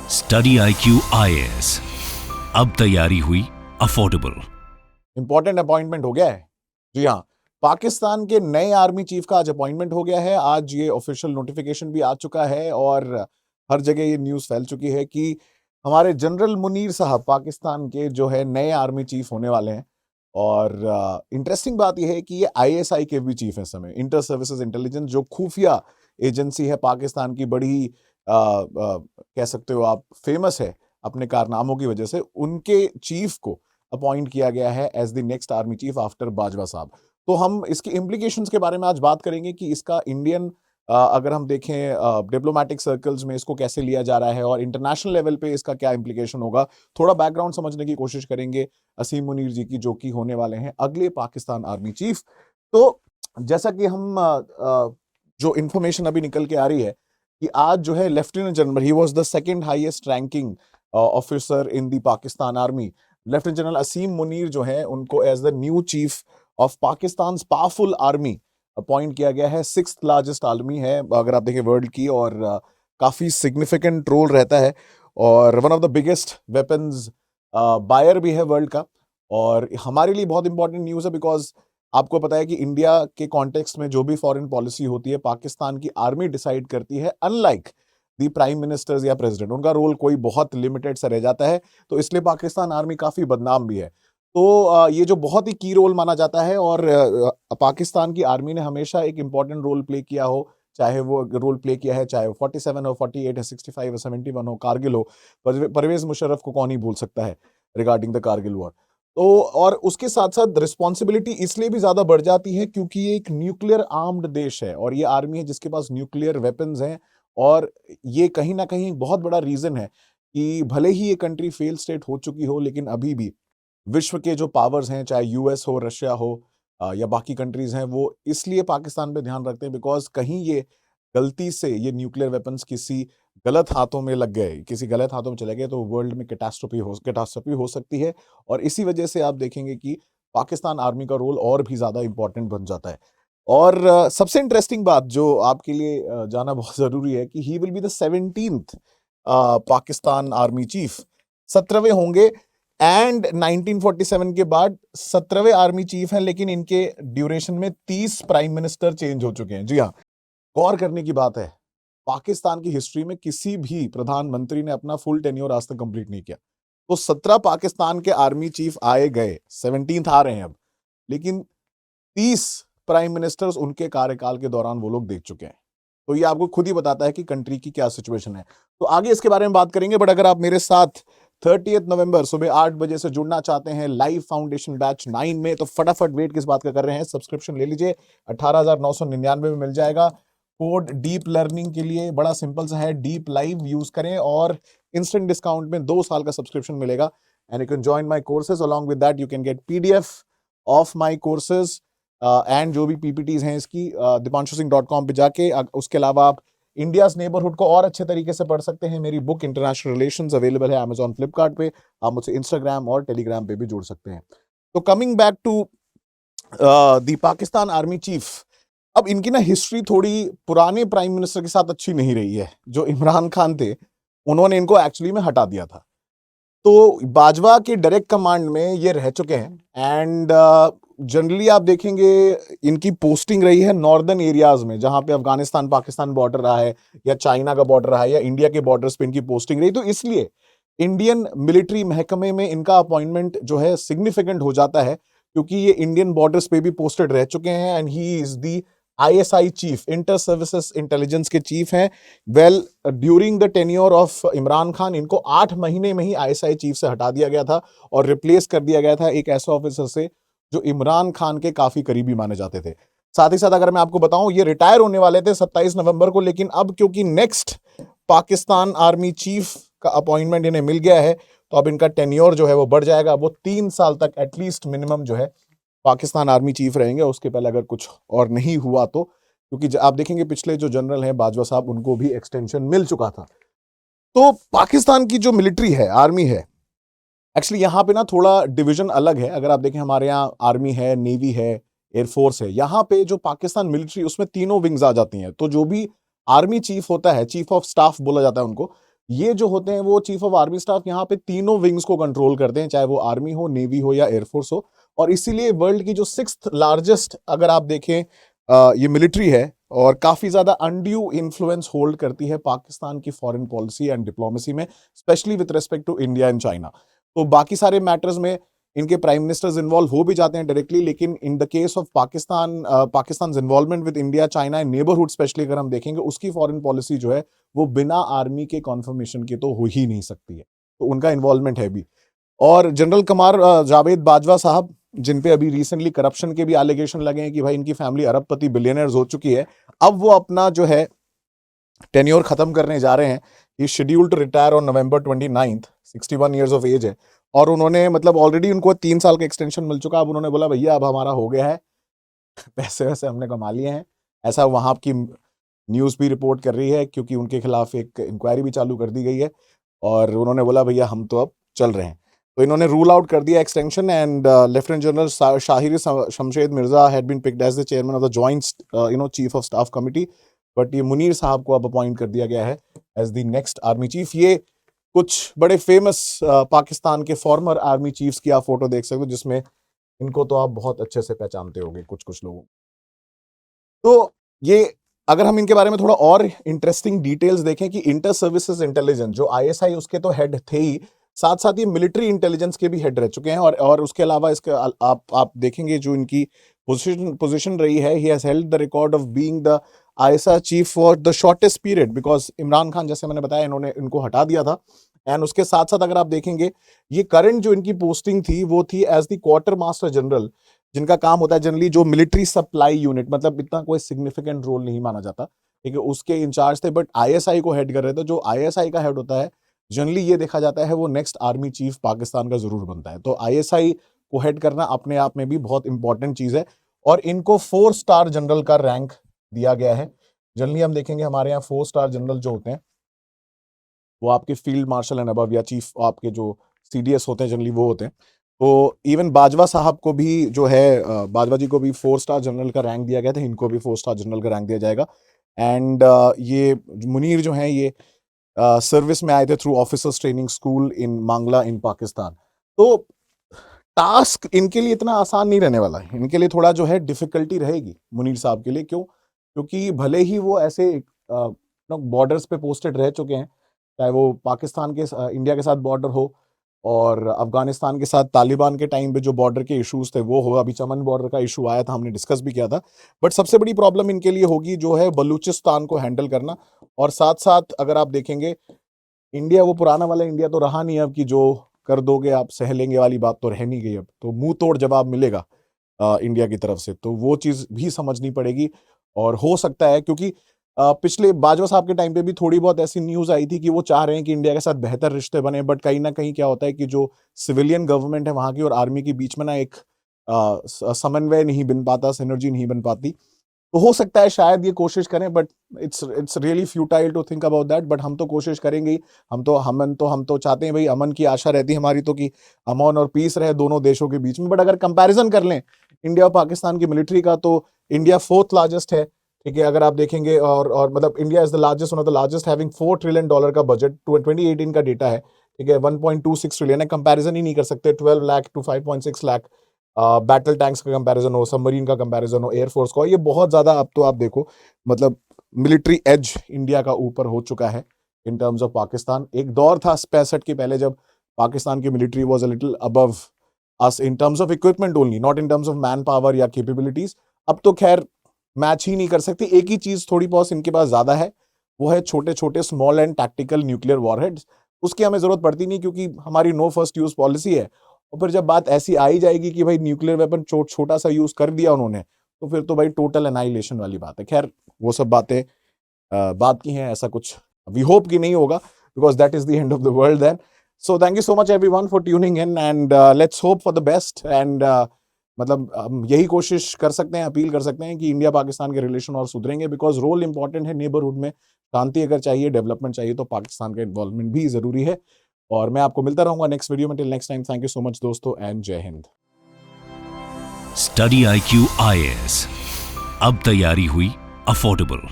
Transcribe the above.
Study IQ IAS, अब तैयारी हुई अफोर्डेबल। इंपॉर्टेंट अपॉइंटमेंट हो गया है। जी हाँ, पाकिस्तान के नए आर्मी चीफ का आज अपॉइंटमेंट हो गया है। आज ये ऑफिशियल नोटिफिकेशन भी आ चुका है और हर जगह ये न्यूज़ फैल चुकी है कि हमारे जनरल मुनीर साहब पाकिस्तान के जो है नए आर्मी चीफ होने वाले हैं। और इंटरेस्टिंग बात यह है कि ये ISI के भी चीफ हैं इस समय, इंटर सर्विसेज इंटेलिजेंस, जो खुफिया एजेंसी है पाकिस्तान की, बड़ी कह सकते हो आप फेमस है अपने कारनामों की वजह से। उनके चीफ को अपॉइंट किया गया है as the next army chief after Bajwa साहब। तो हम इसकी इम्प्लीकेशंस के बारे में आज बात करेंगे कि इसका इंडियन अगर हम देखें डिप्लोमेटिक सर्कल्स में इसको कैसे लिया जा रहा है और इंटरनेशनल लेवल पे इसका क्या इम्प्लीकेशन होगा। थोड़ा बैकग्राउंड समझने की कोशिश करेंगे असीम मुनीर जी की, जो कि होने वाले हैं अगले पाकिस्तान आर्मी चीफ। तो जैसा कि हम जो इंफॉर्मेशन अभी निकल के आ रही है कि आज जो है lieutenant general, he was the second highest ranking officer in the Pakistan army, lieutenant general Asim Munir जो है उनको as the new chief of Pakistan powerful army appoint किया गया है। 6th लार्जेस्ट आर्मी है अगर आप देखें वर्ल्ड की, और काफी सिग्निफिकेंट रोल रहता है और one of the biggest weapons buyer भी है वर्ल्ड का। और हमारे लिए बहुत इंपॉर्टेंट न्यूज़ है बिकॉज आपको पता है कि इंडिया के कॉन्टेक्स्ट में जो भी फॉरेन पॉलिसी होती है पाकिस्तान की आर्मी डिसाइड करती है, अनलाइक दी प्राइम मिनिस्टर्स या प्रेसिडेंट। उनका रोल कोई बहुत लिमिटेड सा रह जाता है, तो इसलिए पाकिस्तान आर्मी काफी बदनाम भी है। तो ये जो बहुत ही की रोल माना जाता है और पाकिस्तान की आर्मी ने हमेशा एक इंपॉर्टेंट रोल प्ले किया हो, चाहे वो रोल प्ले किया है चाहे वो 47 हो, 48 है, 65 हो, 71 हो, कारगिल हो। परवेज मुशर्रफ को कौन ही भूल सकता है रिगार्डिंग द कारगिल वॉर। तो और उसके साथ साथ रिस्पॉन्सिबिलिटी इसलिए भी ज्यादा बढ़ जाती है क्योंकि ये एक न्यूक्लियर आर्म्ड देश है और ये आर्मी है जिसके पास न्यूक्लियर वेपन्स हैं। और ये कहीं ना कहीं बहुत बड़ा रीजन है कि भले ही ये कंट्री फेल स्टेट हो चुकी हो, लेकिन अभी भी विश्व के जो पावर्स हैं, चाहे US हो, रशिया हो या बाकी कंट्रीज हैं, वो इसलिए पाकिस्तान पे ध्यान रखते हैं बिकॉज कहीं ये गलती से ये न्यूक्लियर वेपन्स किसी गलत हाथों में लग गए, किसी गलत हाथों में चले गए, तो वर्ल्ड में कैटास्ट्रोफी हो सकती है। और इसी वजह से आप देखेंगे कि पाकिस्तान आर्मी का रोल और भी ज्यादा इंपॉर्टेंट बन जाता है। और सबसे इंटरेस्टिंग बात जो आपके लिए जाना बहुत जरूरी है कि he will be the 17th Pakistan army chief, 17वें होंगे। एंड 1947 के बाद 17वें आर्मी चीफ हैं, लेकिन इनके ड्यूरेशन में 30 प्राइम मिनिस्टर चेंज हो चुके हैं। जी हाँ, गौर करने की बात है, पाकिस्तान की हिस्ट्री में किसी भी प्रधानमंत्री ने अपना फुल टेन्योर आज तक कंप्लीट नहीं किया। तो 17 पाकिस्तान के आर्मी चीफ आए गए, 17th आ रहे हैं अब, लेकिन 30 प्राइम मिनिस्टर्स उनके कार्यकाल के दौरान वो लोग देख चुके हैं। तो ये आपको खुद ही बताता है कि कंट्री की क्या सिचुएशन है। तो आगे इसके बारे में बात करेंगे, बट अगर आप मेरे साथ 30 नवंबर सुबह 8 बजे से जुड़ना चाहते हैं लाइव फाउंडेशन बैच 9 में, तो फटाफट वेट किस बात का कर रहे हैं, सब्सक्रिप्शन ले लीजिए। 18,999 में मिल जाएगा। कोड डीप लर्निंग के लिए बड़ा सिंपल सा है, डीप लाइव यूज करें और इंस्टेंट डिस्काउंट में 2 साल का सब्सक्रिप्शन मिलेगा। And you can join my courses, along with that you can get PDF of my courses and जो भी PPTs हैं इसकी dipanshuSingh.com पे जाके। उसके अलावा आप इंडियाज नेबरहुड को और अच्छे तरीके से पढ़ सकते हैं। मेरी बुक इंटरनेशनल रिलेशंस अवेलेबल है Amazon, फ्लिपकार्ट पे। आप मुझसे इंस्टाग्राम और टेलीग्राम पे भी जुड़ सकते हैं। तो coming back to the Pakistan army chief, अब इनकी ना हिस्ट्री थोड़ी पुराने प्राइम मिनिस्टर के साथ अच्छी नहीं रही है। जो इमरान खान थे उन्होंने इनको एक्चुअली में हटा दिया था, तो बाजवा के डायरेक्ट कमांड में ये रह चुके हैं। एंड जनरली आप देखेंगे इनकी पोस्टिंग रही है नॉर्दर्न एरियाज में, जहां पे अफगानिस्तान पाकिस्तान बॉर्डर रहा है या चाइना का बॉर्डर रहा है या इंडिया के बॉर्डर्स पे इनकी पोस्टिंग रही। तो इसलिए इंडियन मिलिट्री महकमे में इनका अपॉइंटमेंट जो है सिग्निफिकेंट हो जाता है, क्योंकि ये इंडियन बॉर्डर्स पे भी पोस्टेड रह चुके हैं and he is the ISI chief, inter services intelligence के चीफ हैं। Well, during the tenure of Imran Khan इनको 8 महीने में ही ISI चीफ से हटा दिया गया था और रिप्लेस कर दिया गया था एक ऐसे ऑफिसर से जो इमरान खान के काफी करीबी माने जाते थे। साथ ही साथ अगर मैं आपको बताऊं, ये रिटायर होने वाले थे 27 नवंबर को, लेकिन अब क्योंकि नेक्स्ट पाकिस्तान आर्मी चीफ का अपॉइंटमेंट इन्हें मिल गया है, तो अब इनका टेन्योर जो है वो बढ़ जाएगा। वो 3 साल तक एटलीस्ट मिनिमम जो है पाकिस्तान आर्मी चीफ रहेंगे। उसके पहले अगर कुछ और नहीं हुआ तो, क्योंकि आप देखेंगे पिछले जो जनरल हैं बाजवा साहब, उनको भी एक्सटेंशन मिल चुका था। तो पाकिस्तान की जो मिलिट्री है, आर्मी है, एक्चुअली यहाँ पे ना थोड़ा डिवीजन अलग है। अगर आप देखें हमारे यहाँ आर्मी है, नेवी है, एयरफोर्स है, यहाँ पे जो पाकिस्तान मिलिट्री उसमें तीनों विंग्स आ जाती हैं। तो जो भी आर्मी चीफ होता है, चीफ ऑफ स्टाफ बोला जाता है उनको, ये जो होते हैं वो चीफ ऑफ आर्मी स्टाफ यहाँ पे तीनों विंग्स को कंट्रोल करते हैं, चाहे वो आर्मी हो, नेवी हो या एयरफोर्स हो। और इसीलिए वर्ल्ड की जो 6th लार्जेस्ट अगर आप देखें ये मिलिट्री है, और काफी ज्यादा अनड्यू इन्फ्लुएंस होल्ड करती है पाकिस्तान की फॉरेन पॉलिसी एंड डिप्लोमेसी में, specially with respect to India and China. तो बाकी सारे मैटर्स में इनके प्राइम मिनिस्टर्स इन्वॉल्व हो भी जाते हैं डायरेक्टली, लेकिन in the case of Pakistan, Pakistan involvement with India, China and neighbourhood specially अगर हम देखेंगे, उसकी फॉरेन पॉलिसी जो है वो बिना आर्मी के कॉन्फर्मेशन के तो हो ही नहीं सकती है। तो उनका इन्वॉल्वमेंट है भी। और जनरल कमार जावेद बाजवा साहब, जिन पे अभी रिसेंटली करप्शन के भी एलिगेशन लगे हैं कि भाई इनकी फैमिली अरबपति बिलियनर्स हो चुकी है, अब वो अपना जो है टेन्योर खत्म करने जा रहे हैं। He scheduled to retire on November 29, 61 years of age है। और उन्होंने मतलब ऑलरेडी उनको 3 साल का एक्सटेंशन मिल चुका। अब उन्होंने बोला भैया अब हमारा हो गया है, पैसे वैसे हमने कमा लिए हैं, ऐसा वहां की न्यूज़ भी रिपोर्ट कर रही है, क्योंकि उनके खिलाफ एक इंक्वायरी भी चालू कर दी गई है। और उन्होंने बोला भैया हम तो अब चल रहे हैं। तो इन्होंने रूल आउट कर दिया extension, and lieutenant general Shahir Shamshad Mirza had been picked as the chairman of the joint chief of staff committee. But ये मुनीर साहब को अब अपॉइंट कर दिया गया है as the next army chief. ये कुछ बड़े फेमस पाकिस्तान के फॉर्मर आर्मी चीफ्स की आप फोटो देख सकते हो, जिसमें इनको तो आप बहुत अच्छे से पहचानते होंगे कुछ कुछ लोगों। तो ये अगर हम इनके बारे में थोड़ा और इंटरेस्टिंग डिटेल्स देखें कि इंटर सर्विसेज इंटेलिजेंस जो आईएसआई उसके तो हेड थे ही, साथ साथ ये मिलिट्री इंटेलिजेंस के भी हेड रह चुके हैं। और उसके अलावा इसके आप देखेंगे जो इनकी पोजीशन रही है, he has held the record of being the ISI chief for the shortest period, because Imran Khan जैसे मैंने बताया इन्होंने इनको हटा दिया था। एंड उसके साथ साथ अगर आप देखेंगे ये करंट जो इनकी पोस्टिंग थी वो थी as the quartermaster general, जिनका काम होता है जनरली जो मिलिट्री सप्लाई यूनिट, मतलब इतना कोई सिग्निफिकेंट रोल नहीं माना जाता, ठीक है, उसके इंचार्ज थे। बट आईएसआई को हेड कर रहे थे। जो आईएसआई का हेड होता है जनरली ये देखा जाता है वो नेक्स्ट आर्मी चीफ पाकिस्तान का जरूर बनता है। तो आईएसआई को हेड करना अपने आप में भी बहुत इंपॉर्टेंट चीज है। और इनको 4 स्टार जनरल का रैंक दिया गया है। जनरली हम देखेंगे हमारे यहाँ 4 स्टार जनरल जो होते हैं वो आपके फील्ड मार्शल एंड अबव या चीफ आपके जो सीडीएस होते हैं जनरली वो होते हैं। तो इवन बाजवा साहब को भी जो है बाजवा जी को भी 4 स्टार जनरल का रैंक दिया गया था, इनको भी 4 स्टार जनरल का रैंक दिया जाएगा। एंड ये मुनीर जो हैं ये सर्विस में आए थे थ्रू ऑफिसर्स ट्रेनिंग स्कूल इन मांगला इन पाकिस्तान। तो टास्क इनके लिए इतना आसान नहीं रहने वाला है, इनके लिए थोड़ा जो है डिफिकल्टी रहेगी मुनीर साहब के लिए। क्यों? क्योंकि भले ही वो ऐसे बॉर्डर्स पे पोस्टेड रह चुके हैं, चाहे वो पाकिस्तान के इंडिया के साथ बॉर्डर हो और अफगानिस्तान के साथ तालिबान के टाइम पे जो बॉर्डर के इश्यूज थे वो हो, अभी चमन बॉर्डर का इशू आया था, हमने डिस्कस भी किया था। बट सबसे बड़ी प्रॉब्लम इनके लिए होगी जो है बलूचिस्तान को हैंडल करना। और साथ साथ अगर आप देखेंगे इंडिया वो पुराना वाला इंडिया तो रहा नहीं अब, कि जो कर दोगे आप सह लेंगे वाली बात तो रह नहीं गई। अब तो मुंह तोड़ जवाब मिलेगा इंडिया की तरफ से, तो वो चीज़ भी समझनी पड़ेगी। और हो सकता है क्योंकि पिछले बाजवा साहब के टाइम पे भी थोड़ी बहुत ऐसी न्यूज़ आई थी कि वो चाह रहे हैं कि इंडिया के साथ बेहतर रिश्ते बने, बट कहीं ना कहीं क्या होता है कि जो सिविलियन गवर्नमेंट है वहाँ की और आर्मी के बीच में ना एक समन्वय नहीं बन पाता, सिनर्जी नहीं बन पाती। तो हो सकता है शायद ये कोशिश करें, but it's really futile to think about that. But हम तो कोशिश करेंगे ही। हम तो चाहते हैं भाई, अमन की आशा रहती है हमारी तो कि अमन और पीस रहे दोनों देशों के बीच में। बट अगर कंपैरिजन कर लें इंडिया और पाकिस्तान की मिलिट्री का, तो इंडिया 4th लार्जेस्ट है, ठीक है, अगर आप देखेंगे। और मतलब India is the largest, one of the largest, having $4 trillion का बजट, 2018 का डेटा है, ठीक है, 1.26 ट्रिलियन है। कंपैरिजन ही नहीं कर सकते 12 लाख टू 5.6 लाख। बैटल टैंक्स का कंपैरिजन हो, सबमरीन का कंपैरिजन हो, एयरफोर्स का हो, ये बहुत ज्यादा अब तो आप देखो मतलब मिलिट्री एज इंडिया का ऊपर हो चुका है इन टर्म्स ऑफ पाकिस्तान। एक दौर था 65 के पहले जब पाकिस्तान की military was a little above us in terms of equipment only, not in terms of man power या कैपेबिलिटीज। अब तो खैर मैच ही नहीं कर सकती। एक ही चीज थोड़ी बहुत इनके पास ज्यादा है, वो है छोटे छोटे small and tactical nuclear warheads. उसकी हमें जरूरत पड़ती नहीं क्योंकि हमारी नो फर्स्ट यूज पॉलिसी है। और फिर जब बात ऐसी आई जाएगी कि भाई न्यूक्लियर वेपन छोटा सा यूज कर दिया उन्होंने, तो फिर तो भाई टोटल एनाइलेशन वाली बात है। खैर वो सब बातें बात की हैं, ऐसा कुछ वी होप कि नहीं होगा, because that is the end of the world then. So thank you so much everyone for tuning in, and let's hope for the best. And मतलब हम यही कोशिश कर सकते हैं, अपील कर सकते हैं कि इंडिया पाकिस्तान के रिलेशन और सुधरेंगे, बिकॉज रोल इंपॉर्टेंट है नेबरहुड में। शांति अगर चाहिए, डेवलपमेंट चाहिए, तो पाकिस्तान का इन्वॉल्वमेंट भी जरूरी है। और मैं आपको मिलता रहूंगा नेक्स्ट वीडियो में। Till next time, thank you so much दोस्तों, एंड जय हिंद। स्टडी IQ IAS, अब तैयारी हुई अफोर्डेबल।